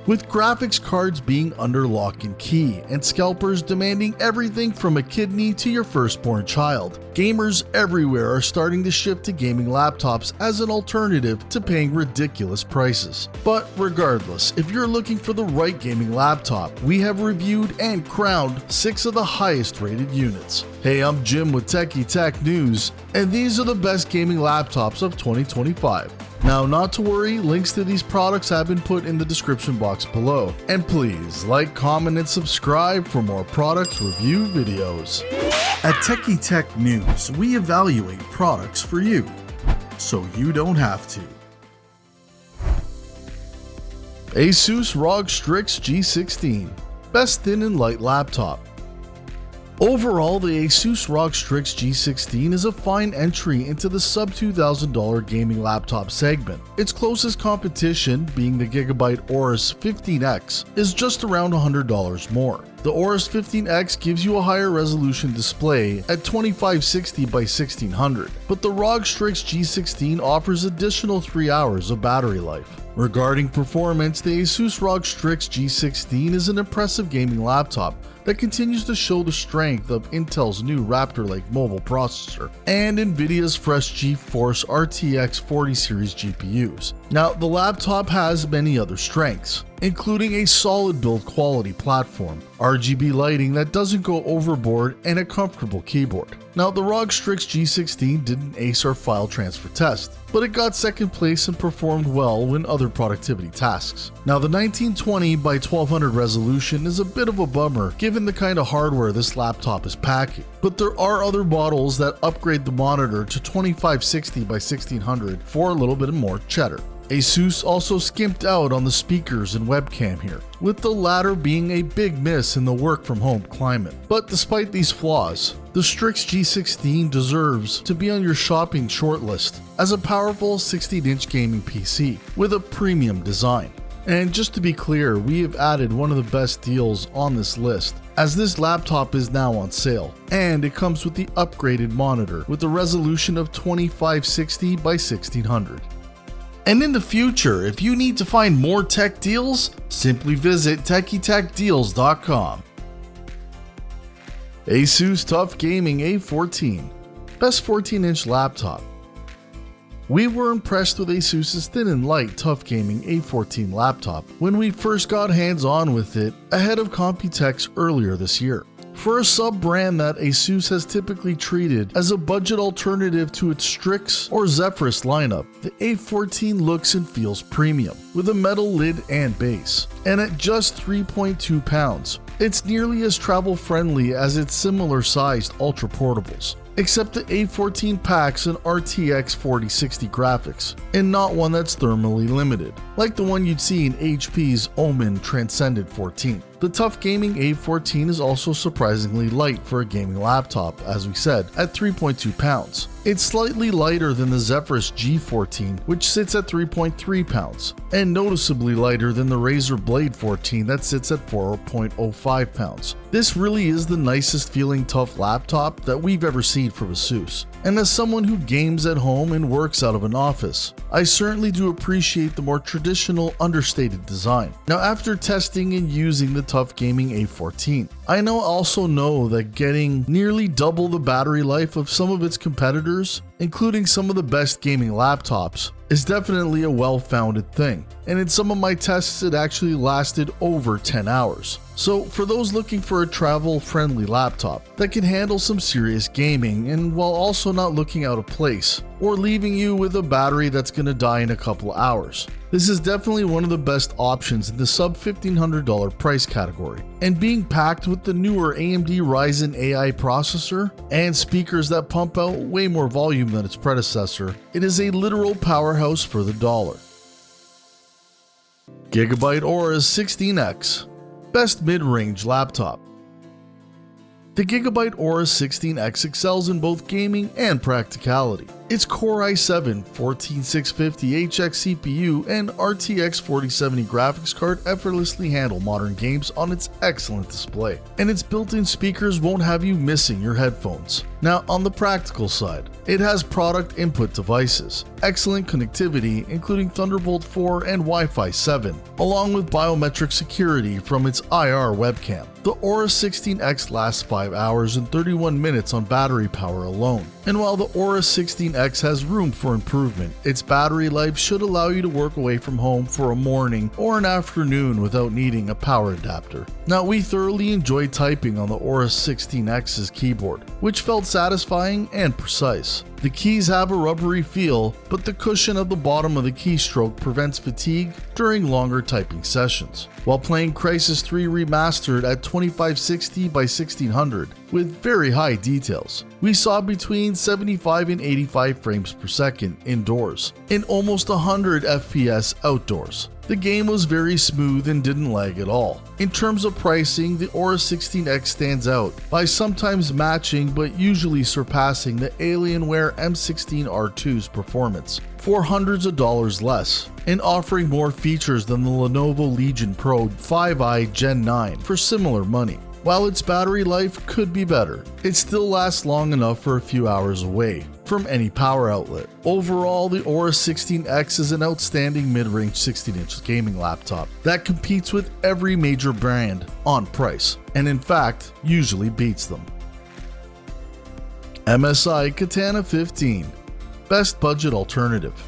With graphics cards being under lock and key, and scalpers demanding everything from a kidney to your firstborn child, gamers everywhere are starting to shift to gaming laptops as an alternative to paying ridiculous prices. But regardless, if you're looking for the right gaming laptop, we have reviewed and crowned 6 of the highest rated units. Hey, I'm Jim with Techie Tech News, and these are the best gaming laptops of 2025. Now, not to worry, links to these products have been put in the description box below. And please like, comment, and subscribe for more product review videos. At Techie Tech News, we evaluate products for you, so you don't have to. Asus ROG Strix G16, best thin and light laptop. Overall, the Asus ROG Strix G16 is a fine entry into the sub-$2,000 gaming laptop segment. Its closest competition, being the Gigabyte Aorus 15X, is just around $100 more. The Aorus 15X gives you a higher resolution display at 2560 by 1600, but the ROG Strix G16 offers additional 3 hours of battery life. Regarding performance, the Asus ROG Strix G16 is an impressive gaming laptop that continues to show the strength of Intel's new Raptor-like mobile processor and Nvidia's fresh GeForce RTX 40 series GPUs. Now, the laptop has many other strengths, including a solid build quality platform, RGB lighting that doesn't go overboard, and a comfortable keyboard. Now, the ROG Strix G16 didn't ace our file transfer test, but it got second place and performed well in other productivity tasks. Now, the 1920 by 1200 resolution is a bit of a bummer given the kind of hardware this laptop is packing, but there are other models that upgrade the monitor to 2560 by 1600 for a little bit more cheddar. Asus also skimped out on the speakers and webcam here, with the latter being a big miss in the work from home climate. But despite these flaws, the Strix G16 deserves to be on your shopping shortlist as a powerful 16-inch gaming PC with a premium design. And just to be clear, we have added one of the best deals on this list, as this laptop is now on sale, and it comes with the upgraded monitor with a resolution of 2560 by 1600. And in the future, if you need to find more tech deals, simply visit TechieTechDeals.com. Asus TUF Gaming A14, best 14-inch laptop. We were impressed with Asus's thin and light TUF Gaming A14 laptop when we first got hands-on with it ahead of Computex earlier this year. For a sub-brand that Asus has typically treated as a budget alternative to its Strix or Zephyrus lineup, the A14 looks and feels premium, with a metal lid and base. And at just 3.2 pounds, it's nearly as travel-friendly as its similar-sized ultra-portables. Except the A14 packs an RTX 4060 graphics, and not one that's thermally limited, like the one you'd see in HP's Omen Transcendent 14. The TUF Gaming A14 is also surprisingly light for a gaming laptop, as we said, at 3.2 pounds. It's slightly lighter than the Zephyrus G14, which sits at 3.3 pounds, and noticeably lighter than the Razer Blade 14 that sits at 4.05 pounds. This really is the nicest feeling TUF laptop that we've ever seen from Asus. And as someone who games at home and works out of an office, I certainly do appreciate the more traditional, understated design. Now, after testing and using the TUF Gaming A14, I also know that getting nearly double the battery life of some of its competitors, including some of the best gaming laptops, is definitely a well-founded thing. And in some of my tests, it actually lasted over 10 hours. So for those looking for a travel-friendly laptop that can handle some serious gaming and while also not looking out of place, or leaving you with a battery that's gonna die in a couple hours, this is definitely one of the best options in the sub $1,500 price category. And being packed with the newer AMD Ryzen AI processor and speakers that pump out way more volume than its predecessor, it is a literal powerhouse for the dollar. Gigabyte Aorus 16X, best mid-range laptop. The Gigabyte Aorus 16X excels in both gaming and practicality. Its Core i7-14650HX CPU and RTX 4070 graphics card effortlessly handle modern games on its excellent display, and its built-in speakers won't have you missing your headphones. Now, on the practical side, it has product input devices, excellent connectivity including Thunderbolt 4 and Wi-Fi 7, along with biometric security from its IR webcam. The Aorus 16X lasts 5 hours and 31 minutes on battery power alone. And while the Aorus 16X has room for improvement, its battery life should allow you to work away from home for a morning or an afternoon without needing a power adapter. Now, we thoroughly enjoyed typing on the Aorus 16X's keyboard, which felt satisfying and precise. The keys have a rubbery feel, but the cushion at the bottom of the keystroke prevents fatigue during longer typing sessions. While playing Crysis 3 Remastered at 2560 by 1600 with very high details, we saw between 75 and 85 frames per second indoors and almost 100 FPS outdoors. The game was very smooth and didn't lag at all. In terms of pricing, the Aorus 16X stands out by sometimes matching but usually surpassing the Alienware M16R2's performance for hundreds of dollars less, and offering more features than the Lenovo Legion Pro 5i Gen 9 for similar money. While its battery life could be better, it still lasts long enough for a few hours away from any power outlet. Overall, the Aorus 16X is an outstanding mid-range 16-inch gaming laptop that competes with every major brand on price, and in fact, usually beats them. MSI Katana 15, best budget alternative.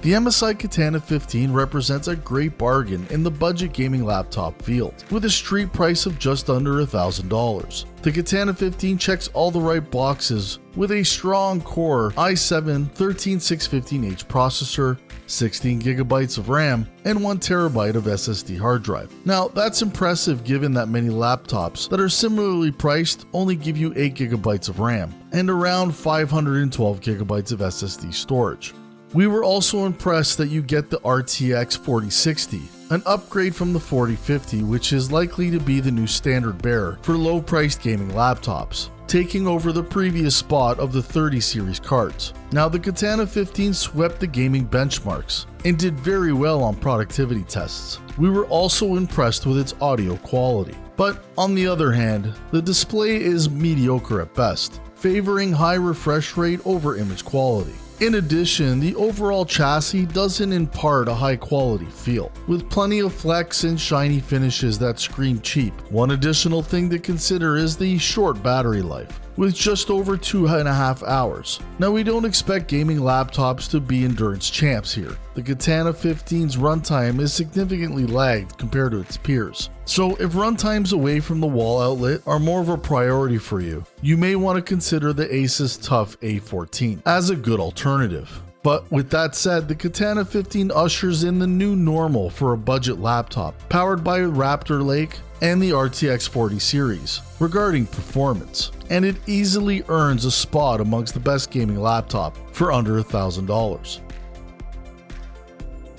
The MSI Katana 15 represents a great bargain in the budget gaming laptop field, with a street price of just under $1,000. The Katana 15 checks all the right boxes with a strong Core i7-13615H processor, 16GB of RAM, and 1TB of SSD hard drive. Now, that's impressive given that many laptops that are similarly priced only give you 8GB of RAM and around 512GB of SSD storage. We were also impressed that you get the RTX 4060, an upgrade from the 4050, which is likely to be the new standard bearer for low-priced gaming laptops, taking over the previous spot of the 30 series cards. Now, the Katana 15 swept the gaming benchmarks and did very well on productivity tests. We were also impressed with its audio quality. But on the other hand, the display is mediocre at best, favoring high refresh rate over image quality. In addition, the overall chassis doesn't impart a high quality feel, with plenty of flex and shiny finishes that scream cheap. One additional thing to consider is the short battery life, with just over 2.5 hours. Now, we don't expect gaming laptops to be endurance champs here. The Katana 15's runtime is significantly lagged compared to its peers. So if runtimes away from the wall outlet are more of a priority for you, you may want to consider the Asus TUF A14 as a good alternative. But with that said, the Katana 15 ushers in the new normal for a budget laptop, powered by Raptor Lake and the RTX 40 series regarding performance, and it easily earns a spot amongst the best gaming laptop for under $1,000.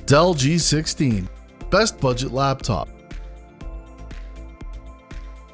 Dell G16, best budget laptop.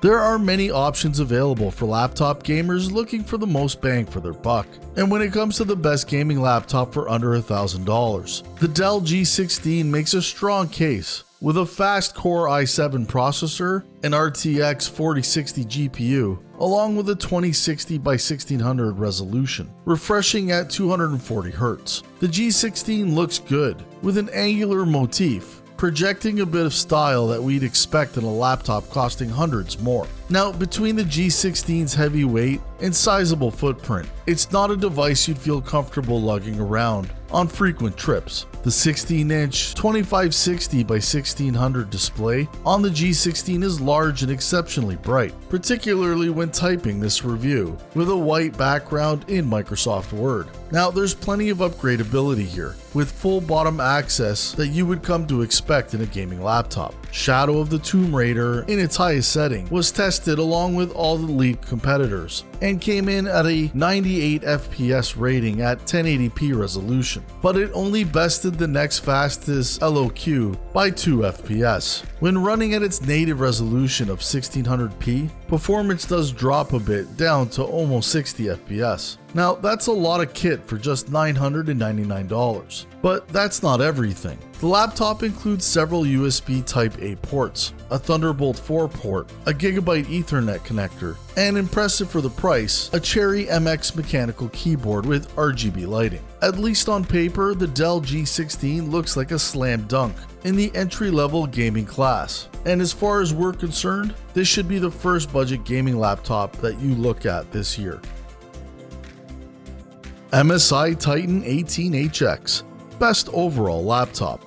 There are many options available for laptop gamers looking for the most bang for their buck, and when it comes to the best gaming laptop for under $1,000, the Dell G16 makes a strong case. With a fast Core i7 processor, an RTX 4060 GPU, along with a 2060 by 1600 resolution, refreshing at 240Hz. The G16 looks good, with an angular motif, projecting a bit of style that we'd expect in a laptop costing hundreds more. Now, between the G16's heavy weight and sizable footprint, it's not a device you'd feel comfortable lugging around on frequent trips. The 16-inch 2560 by 1600 display on the G16 is large and exceptionally bright, particularly when typing this review with a white background in Microsoft Word. Now, there's plenty of upgradability here, with full bottom access that you would come to expect in a gaming laptop. Shadow of the Tomb Raider, in its highest setting, was tested along with all the lead competitors and came in at a 98 FPS rating at 1080p resolution, but it only bested the next fastest LOQ by 2 FPS. When running at its native resolution of 1600p, performance does drop a bit down to almost 60 FPS. Now that's a lot of kit for just $999, but that's not everything. The laptop includes several USB Type-A ports, a Thunderbolt 4 port, a Gigabyte Ethernet connector, and impressive for the price, a Cherry MX mechanical keyboard with RGB lighting. At least on paper, the Dell G16 looks like a slam dunk in the entry-level gaming class. And as far as we're concerned, this should be the first budget gaming laptop that you look at this year. MSI Titan 18HX, best overall laptop.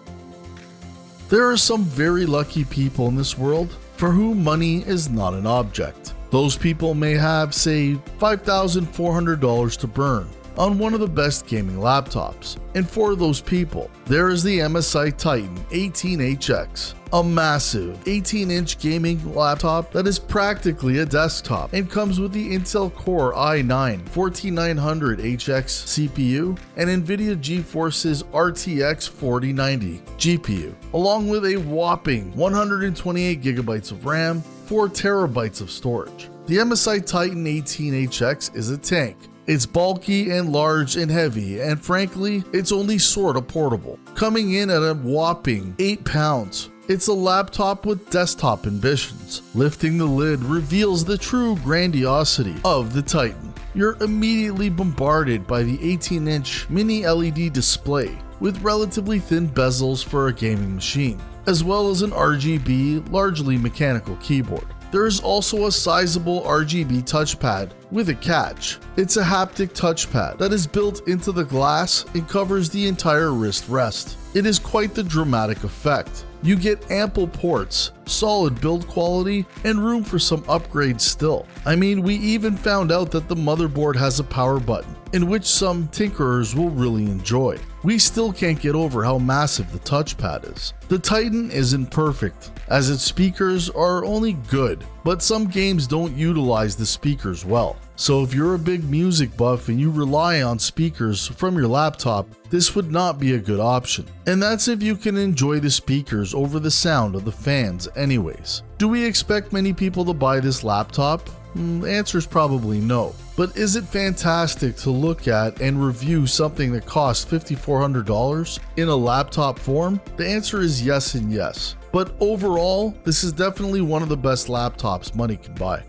There are some very lucky people in this world for whom money is not an object. Those people may have, say, $5,400 to burn on one of the best gaming laptops. And for those people, there is the MSI Titan 18HX, a massive 18-inch gaming laptop that is practically a desktop and comes with the Intel Core i9-14900HX CPU and Nvidia GeForce's RTX 4090 GPU, along with a whopping 128 gigabytes of RAM, 4 terabytes of storage. The MSI Titan 18HX is a tank. It's bulky and large and heavy, and frankly, it's only sorta portable, coming in at a whopping 8 pounds. It's a laptop with desktop ambitions. Lifting the lid reveals the true grandiosity of the Titan. You're immediately bombarded by the 18-inch mini LED display with relatively thin bezels for a gaming machine, as well as an RGB, largely mechanical keyboard. There is also a sizable RGB touchpad with a catch. It's a haptic touchpad that is built into the glass and covers the entire wrist rest. It is quite the dramatic effect. You get ample ports, solid build quality, and room for some upgrades still. I mean, we even found out that the motherboard has a power button, in which some tinkerers will really enjoy. We still can't get over how massive the touchpad is. The Titan isn't perfect, as its speakers are only good, but some games don't utilize the speakers well. So if you're a big music buff and you rely on speakers from your laptop, this would not be a good option. And that's if you can enjoy the speakers over the sound of the fans anyways. Do we expect many people to buy this laptop? The answer is probably no. But is it fantastic to look at and review something that costs $5,400 in a laptop form? The answer is yes and yes. But overall, this is definitely one of the best laptops money can buy.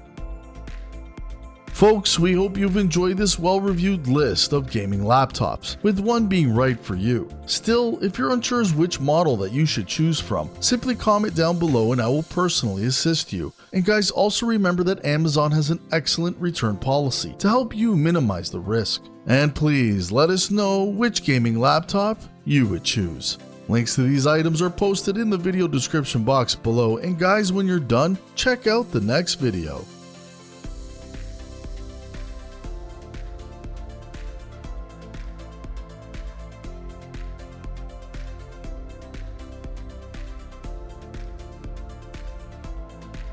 Folks, we hope you've enjoyed this well-reviewed list of gaming laptops, with one being right for you. Still, if you're unsure as which model that you should choose from, simply comment down below and I will personally assist you. And guys, also remember that Amazon has an excellent return policy to help you minimize the risk. And please let us know which gaming laptop you would choose. Links to these items are posted in the video description box below, and guys, when you're done, check out the next video.